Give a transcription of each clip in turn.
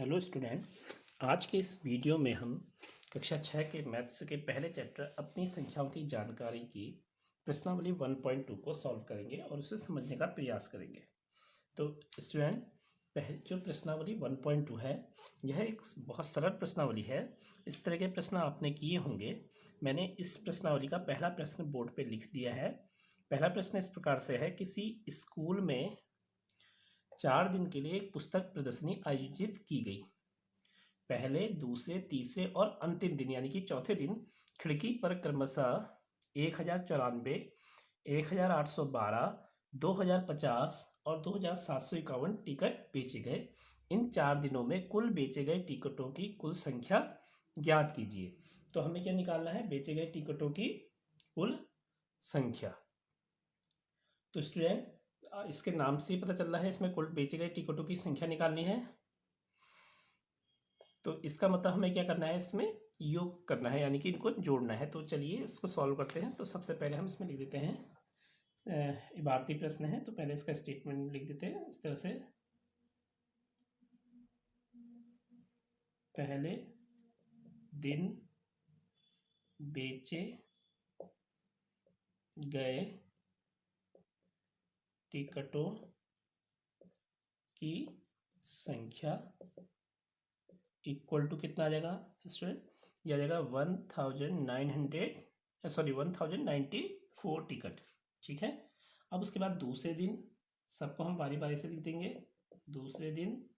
Hello student. आज के इस वीडियो में हम कक्षा 6 के मैथ्स के पहले चैप्टर अपनी संख्याओं की जानकारी की प्रश्नावली 1.2 को सॉल्व करेंगे और उसे समझने का प्रयास करेंगे। तो स्टूडेंट, पहले जो प्रश्नावली 1.2 है, यह एक बहुत सरल प्रश्नावली है। इस तरह के प्रश्न आपने किए होंगे। मैंने इस प्रश्नावली का पहला प्रश्न बोर्ड पे लिख दिया है। पहला प्रश्न इस प्रकार से है, किसी स्कूल में 4 दिन के लिए एक पुस्तक प्रदर्शनी आयोजित की गई। पहले, दूसरे, तीसरे और अंतिम दिन यानी कि चौथे दिन खिड़की पर क्रमशः 1094, 1812, 2050 और 2751 टिकट बेचे गए। इन 4 दिनों में कुल बेचे गए टिकटों की कुल संख्या ज्ञात कीजिए। तो हमें क्या निकालना है? बेचे गए टिकटों की कुल संख्या। तो स्टूडेंट, इसके नाम से ही पता चल रहा है, इसमें कुल बेचे गए टिकटों की संख्या निकालनी है। तो इसका मतलब हमें क्या करना है? इसमें योग करना है, यानी कि इनको जोड़ना है। तो चलिए इसको सॉल्व करते हैं। तो सबसे पहले हम इसमें लिख देते हैं, इबारती प्रश्न है तो पहले इसका स्टेटमेंट लिख देते हैं इस तरह से। पहले दिन बेचे गए टिकटों की संख्या इक्वल टू कितना आ जाएगा स्टूडेंट? यह आ जाएगा 1094 टिकट। ठीक है। अब उसके बाद दूसरे दिन सबको हम बारी बारी से लिख देंगे। दूसरे दिन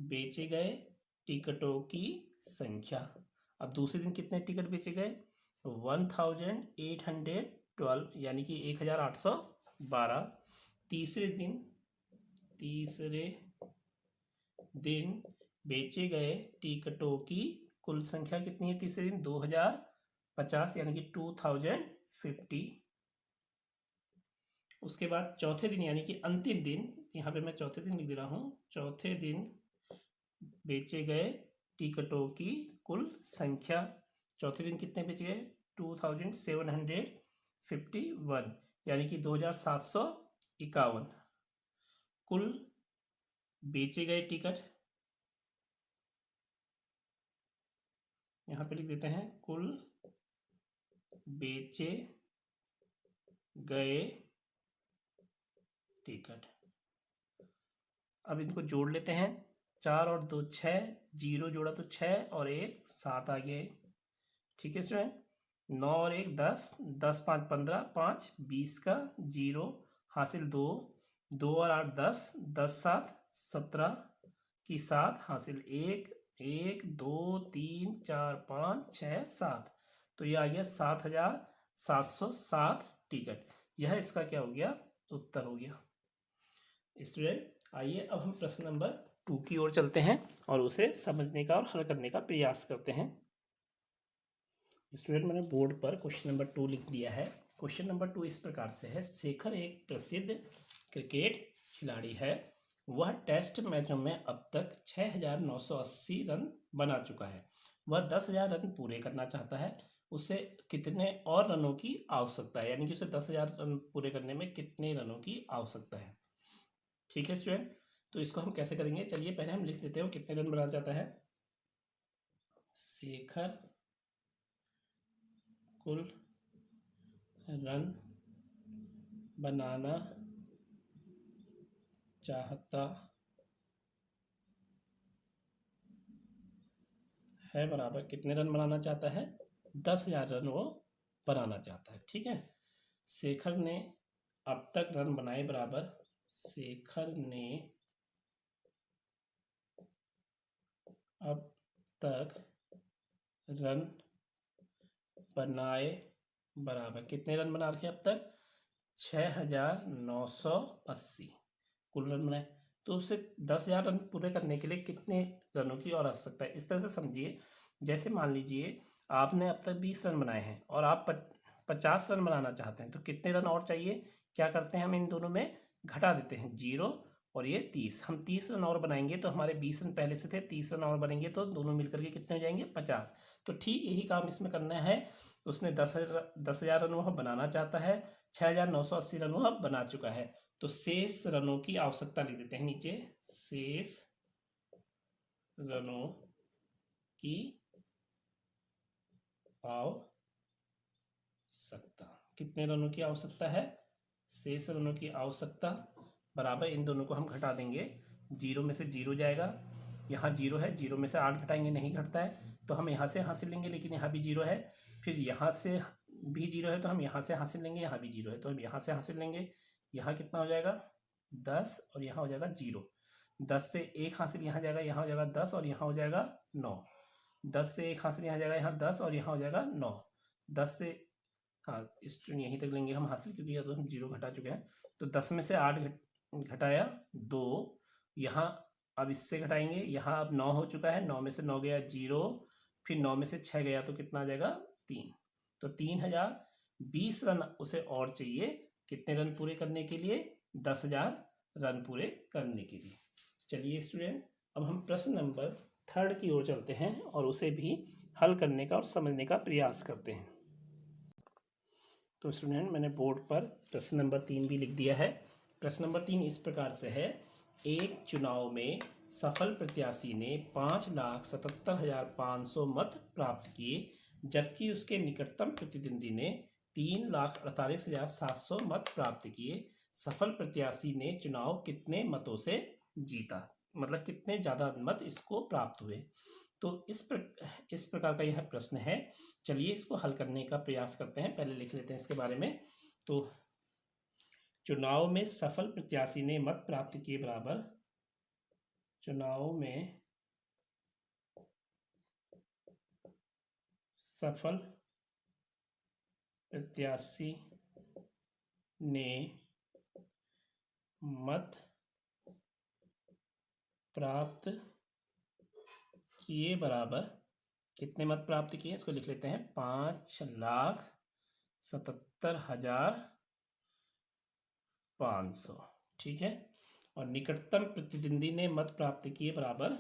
बेचे गए टिकटों की संख्या। अब दूसरे दिन कितने टिकट बेचे गए? 1812 यानी कि 1812। तीसरे दिन बेचे गए टिकटों की कुल संख्या कितनी है? तीसरे दिन 2050 यानी कि 2050। उसके बाद चौथे दिन यानी कि अंतिम दिन, यहाँ पे मैं चौथे दिन लिख दे रहा हूँ। चौथे दिन बेचे गए टिकटों की कुल संख्या। चौथे दिन कितने बेचे गए? 2751 यानी कि 2751 कुल बेचे गए टिकट। यहाँ पे लिख देते हैं कुल बेचे गए टिकट। अब इनको जोड़ लेते हैं। 4 और 2 6, 0 जोड़ा तो 6 और 1 7 आ गए। ठीक है स्टूडेंट। 9 और 1 10, 10 5 15, 5 20 का 0 हासिल 2, 2 और 8 10, 10 7 17 की 7 हासिल 1, 1 2 3 4 5 6 7। तो ये आ गया 7707 टिकट। यह इसका क्या हो गया? उत्तर हो गया। स्टूडेंट, आइए अब हम प्रश्न नंबर 2 की ओर चलते हैं और उसे समझने का और हल करने का प्रयास करते हैं। स्टूडेंट, मैंने बोर्ड पर क्वेश्चन नंबर 2 लिख दिया है। क्वेश्चन नंबर 2 इस प्रकार से है, शेखर एक प्रसिद्ध क्रिकेट खिलाड़ी है। वह टेस्ट मैचों में अब तक 6980 रन बना चुका है। वह 10,000 रन पूरे करना चाहता है। उसे कितने और रनों की आवश्यकता है? यानी कि उसे 10,000 रन पूरे करने में कितने रनों की आवश्यकता है? ठीक है स्टूडेंट। तो इसको हम कैसे करेंगे? चलिए पहले हम लिख देते हैं कितने रन बनाना चाहता है। शेखर कुल रन बनाना चाहता है बराबर कितने रन बनाना चाहता है? 10,000 रन वो बनाना चाहता है। ठीक है। शेखर ने अब तक रन बनाए बराबर, शेखर ने अब तक रन बनाए बराबर कितने रन बना रखे अब तक? 6980 कुल रन बनाए। तो उसे 10,000 रन पूरे करने के लिए कितने रनों की और आवश्यकता है? इस तरह से समझिए, जैसे मान लीजिए आपने अब तक 20 रन बनाए हैं और आप 50 रन बनाना चाहते हैं, तो कितने रन और चाहिए? क्या करते हैं, हम इन दोनों में घटा देते हैं 0 और ये 30। हम 30 रन और बनाएंगे तो हमारे 20 रन पहले से थे, 30 रन और बनेंगे तो दोनों मिलकर के कितने हो जाएंगे? 50। तो ठीक यही काम इसमें करना है। उसने 10,000 रन वह बनाना चाहता है, 6980 रन वह बना चुका है। तो शेष रनों की आवश्यकता लिख देते हैं नीचे। शेष रनों की आवश्यकता, कितने रनों की आवश्यकता है, शेष रनों की आवश्यकता बराबर इन दोनों को हम घटा देंगे, जीरो में से जीरो जाएगा, यहाँ जीरो है, जीरो में से 8 घटाएंगे नहीं घटता है तो हम यहाँ से हासिल लेंगे, लेकिन यहाँ भी जीरो है, फिर यहाँ से भी जीरो है तो हम यहाँ से हासिल लेंगे, यहाँ भी जीरो है तो हम यहाँ से हासिल लेंगे, यहाँ कितना हो जाएगा 10 और यहाँ हो जाएगा जीरो, 10 से एक हासिल यहाँ जाएगा, यहाँ हो जाएगा 10 और यहाँ हो जाएगा 9, 10 से एक हासिल यहाँ जाएगा, यहाँ 10 और यहाँ हो जाएगा 9, 10 से हाँ इस यहीं तक लेंगे हम हासिल, क्योंकि तो हम जीरो घटा चुके हैं, तो 10 में से 8 घटाया 2, यहाँ अब इससे घटाएंगे, यहाँ अब 9 हो चुका है, 9 में से 9 गया जीरो, फिर 9 में से 6 गया तो कितना आ जाएगा 3, तो 3020 रन उसे और चाहिए, कितने रन पूरे करने के लिए, 10,000 रन पूरे करने के लिए। चलिए स्टूडेंट, अब हम प्रश्न नंबर 3 की ओर चलते हैं और उसे भी हल करने का और समझने का प्रयास करते हैं। तो स्टूडेंट मैंने बोर्ड पर प्रश्न नंबर 3 भी लिख दिया है। प्रश्न नंबर 3 इस प्रकार से है, एक चुनाव में सफल प्रत्याशी ने 5,77,500 मत प्राप्त किए, जबकि उसके निकटतम प्रतिद्वंदी ने 3,48,700 मत प्राप्त किए। सफल प्रत्याशी ने चुनाव कितने मतों से जीता, मतलब कितने ज़्यादा मत इसको प्राप्त हुए। तो इस प्रकार का यह प्रश्न है। चलिए इसको हल करने का प्रयास करते हैं, पहले लिख लेते हैं इसके बारे में। तो चुनाव में सफल प्रत्याशी ने मत प्राप्त किए बराबर, चुनाव में सफल प्रत्याशी ने मत प्राप्त किए बराबर, कितने मत प्राप्त किए इसको लिख लेते हैं, 5,77,500, ठीक है। और निकटतम प्रतिद्वंदी ने मत प्राप्त किए बराबर,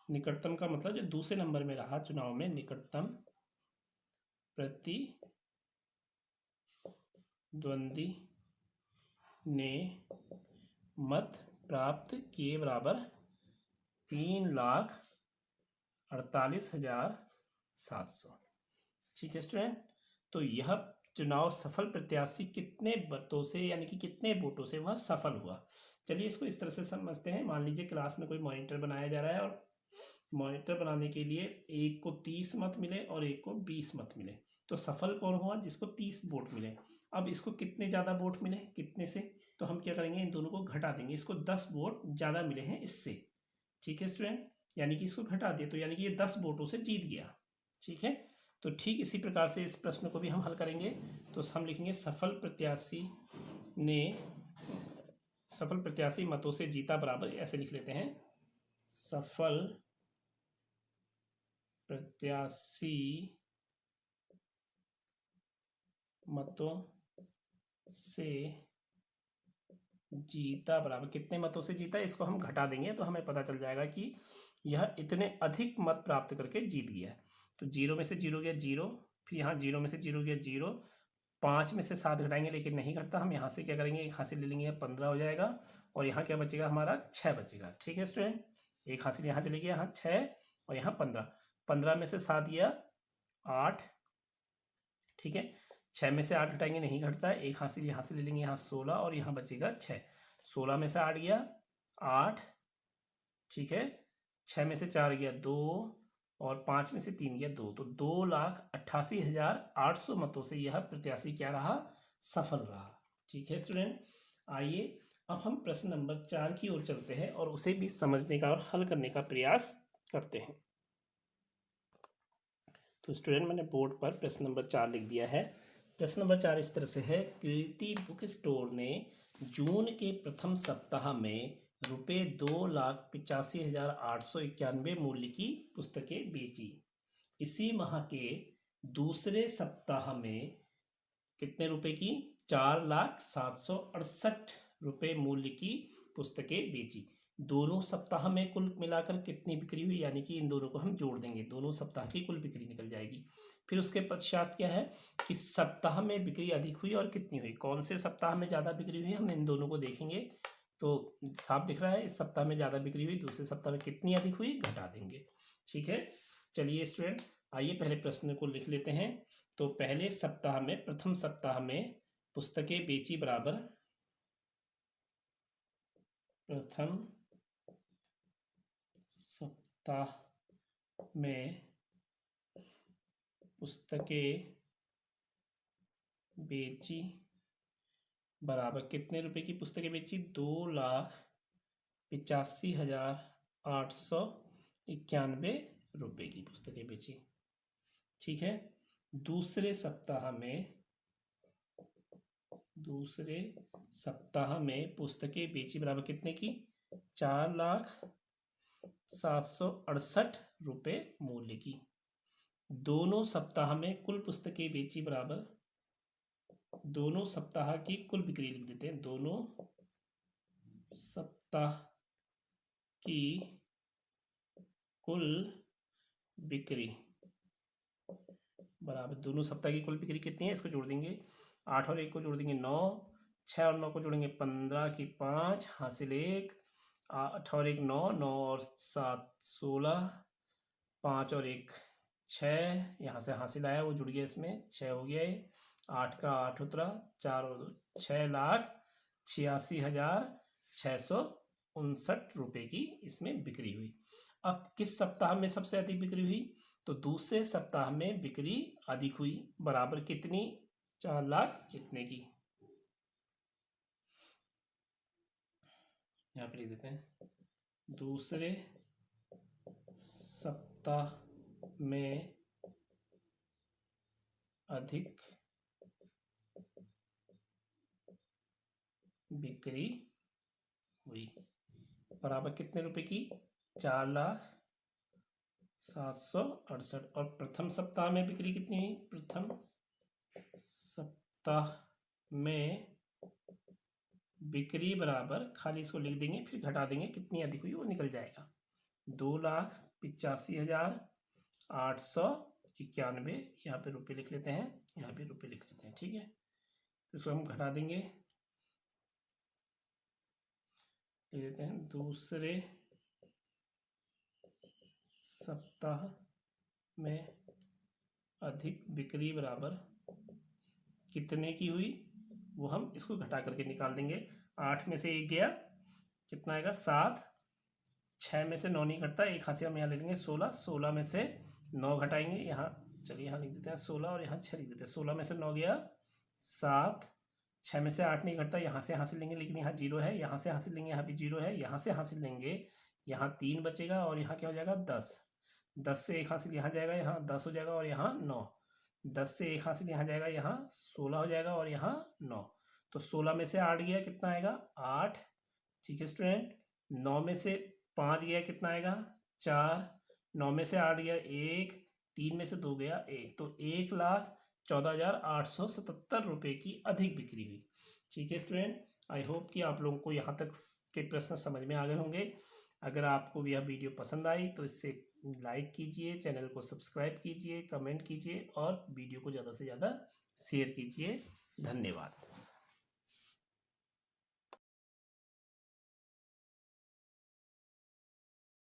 निकटतम का मतलब जो दूसरे नंबर में रहा चुनाव में, निकटतम प्रतिद्वंदी ने मत प्राप्त किए बराबर 3,48,700, ठीक है स्टूडेंट। तो यह चुनाव सफल प्रत्याशी कितने मतों से, यानी कि कितने वोटों से वह सफल हुआ। चलिए इसको इस तरह से समझते हैं। मान लीजिए क्लास में कोई मॉनिटर बनाया जा रहा है और मॉनिटर बनाने के लिए एक को 30 मत मिले और एक को 20 मत मिले, तो सफल कौन हुआ, जिसको 30 वोट मिले। अब इसको कितने ज़्यादा वोट मिले, कितने से, तो हम क्या करेंगे, इन दोनों को घटा देंगे, इसको 10 वोट ज़्यादा मिले हैं इससे, ठीक है स्टूडेंट, यानी कि इसको घटा दिए तो यानी कि ये 10 वोटों से जीत गया, ठीक है। तो ठीक इसी प्रकार से इस प्रश्न को भी हम हल करेंगे। तो हम लिखेंगे सफल प्रत्याशी मतों से जीता बराबर, ऐसे लिख लेते हैं, सफल प्रत्याशी मतों से जीता बराबर, कितने मतों से जीता, इसको हम घटा देंगे तो हमें पता चल जाएगा कि यह इतने अधिक मत प्राप्त करके जीत गया है। तो जीरो में से जीरो गया जीरो, फिर यहाँ जीरो में से जीरो गया जीरो, 5 में से 7 घटाएंगे लेकिन नहीं घटता, हम यहाँ से क्या करेंगे, एक हासिल ले लेंगे, 15 हो जाएगा, और यहाँ क्या बचेगा हमारा 6 बचेगा, ठीक है स्टूडेंट। एक हासिल यहाँ चले गया, यहाँ 6 और यहाँ 15, 15 में से 7 गया 8, ठीक है। 6 में से 8 घटाएंगे नहीं घटता है, एक हासिल यहाँ से ले लेंगे, यहाँ 16 और यहाँ बचेगा 6, 16 में से 8 गया 8, ठीक है, 6 में से 4 गया 2 और 5 में से 3 गया 2, तो 2,88,800 मतों से यह प्रत्याशी क्या रहा, सफल रहा, ठीक है स्टूडेंट। आइए अब हम प्रश्न नंबर 4 की ओर चलते हैं और उसे भी समझने का और हल करने का प्रयास करते हैं। तो स्टूडेंट मैंने बोर्ड पर प्रश्न नंबर 4 लिख दिया है। प्रश्न नंबर 4 इस तरह से है, कीर्ति बुक स्टोर ने जून के प्रथम सप्ताह में ₹2,85,891 मूल्य की पुस्तकें बेची। इसी माह के दूसरे सप्ताह में कितने रुपए की, ₹4,768 मूल्य की पुस्तकें बेची। दोनों सप्ताह में कुल मिलाकर कितनी बिक्री हुई, यानी कि इन दोनों को हम जोड़ देंगे, दोनों सप्ताह की कुल बिक्री निकल जाएगी। फिर उसके पश्चात क्या है कि सप्ताह में बिक्री अधिक हुई और कितनी हुई, कौन से सप्ताह में ज़्यादा बिक्री हुई, हम इन दोनों को देखेंगे। तो साफ दिख रहा है इस सप्ताह में ज़्यादा बिक्री हुई, दूसरे सप्ताह में कितनी अधिक हुई घटा देंगे। ठीक है, चलिए स्टूडेंट आइए पहले प्रश्न को लिख लेते हैं। तो पहले सप्ताह में, प्रथम सप्ताह में पुस्तकें बेची बराबर, प्रथम सप्ताह में पुस्तकें बेची बराबर कितने रुपए की पुस्तकें बेची? 2,85,891 रुपए की पुस्तकें बेची। ठीक है, दूसरे सप्ताह में पुस्तकें बेची बराबर कितने की? 4,768 रुपए मूल्य की। दोनों सप्ताह में कुल पुस्तकें बेची बराबर, दोनों सप्ताह की कुल बिक्री लिख देते हैं, दोनों सप्ताह की कुल बिक्री बराबर, दोनों सप्ताह की कुल बिक्री कितनी है इसको जोड़ देंगे, 8 और 1 को जोड़ देंगे 9, 6 और 9 को जोड़ेंगे 15 की 5 हासिल 1, 8 और 1 9, 9 और 7 16, 5 और 1 6, यहाँ से हासिल आया वो जुड़ गया, इसमें 6 हो गया, ये 8 का 8 उतरा, 4 और 2 6,86,659 रुपए की इसमें बिक्री हुई। अब किस सप्ताह में सबसे अधिक बिक्री हुई? तो दूसरे सप्ताह में बिक्री अधिक हुई, बराबर कितनी? 4 लाख इतने की। यहाँ पे लिख देते हैं, दूसरे सप्ताह में अधिक बिक्री हुई, बराबर कितने रुपए की? 4,768। और प्रथम सप्ताह में बिक्री कितनी हुई? प्रथम सप्ताह में बिक्री बराबर, खाली इसको लिख देंगे फिर घटा देंगे, कितनी अधिक हुई वो निकल जाएगा, 2,85,891। यहाँ पे रुपये लिख लेते हैं, यहाँ पे रुपये लिख लेते हैं। ठीक है, तो इसको हम घटा देंगे, लिख देते हैं दूसरे सप्ताह में अधिक बिक्री बराबर कितने की हुई, वो हम इसको घटा करके निकाल देंगे। 8 में से 1 गया, कितना आएगा? 7, 6 में से 9 नहीं घटता, एक हासिल हम यहाँ ले लेंगे 16, 16 में से 9 घटाएंगे, यहाँ चलिए यहाँ लिख देते हैं 16 और यहाँ 6 लिख देते हैं, 16 में से 9 गया 7, 6 में से 8 नहीं घटता, यहाँ से हासिल लेंगे लेकिन यहाँ 0 है, यहाँ से हासिल लेंगे यहाँ भी 0 है, यहाँ से हासिल लेंगे यहाँ 3 बचेगा और यहाँ क्या हो जाएगा? 10, 10 से 1 हासिल यहाँ जाएगा, यहाँ 10 हो जाएगा और यहाँ 9, 10 से 1 हासिल यहाँ जाएगा, यहाँ 16 हो जाएगा और यहाँ 9, तो 16 में से 8 गया, कितना आएगा? 8। ठीक है स्टूडेंट, 9 में से 5 गया, कितना आएगा? 4, 9 में से 8 गया 1, 3 में से 2 गया 1, तो 1,14,877 रुपये की अधिक बिक्री हुई। ठीक है स्टूडेंट, आई होप कि आप लोगों को यहाँ तक के प्रश्न समझ में आ गए होंगे। अगर आपको यह वीडियो पसंद आई तो इसे लाइक कीजिए, चैनल को सब्सक्राइब कीजिए, कमेंट कीजिए और वीडियो को ज़्यादा से ज़्यादा शेयर कीजिए। धन्यवाद।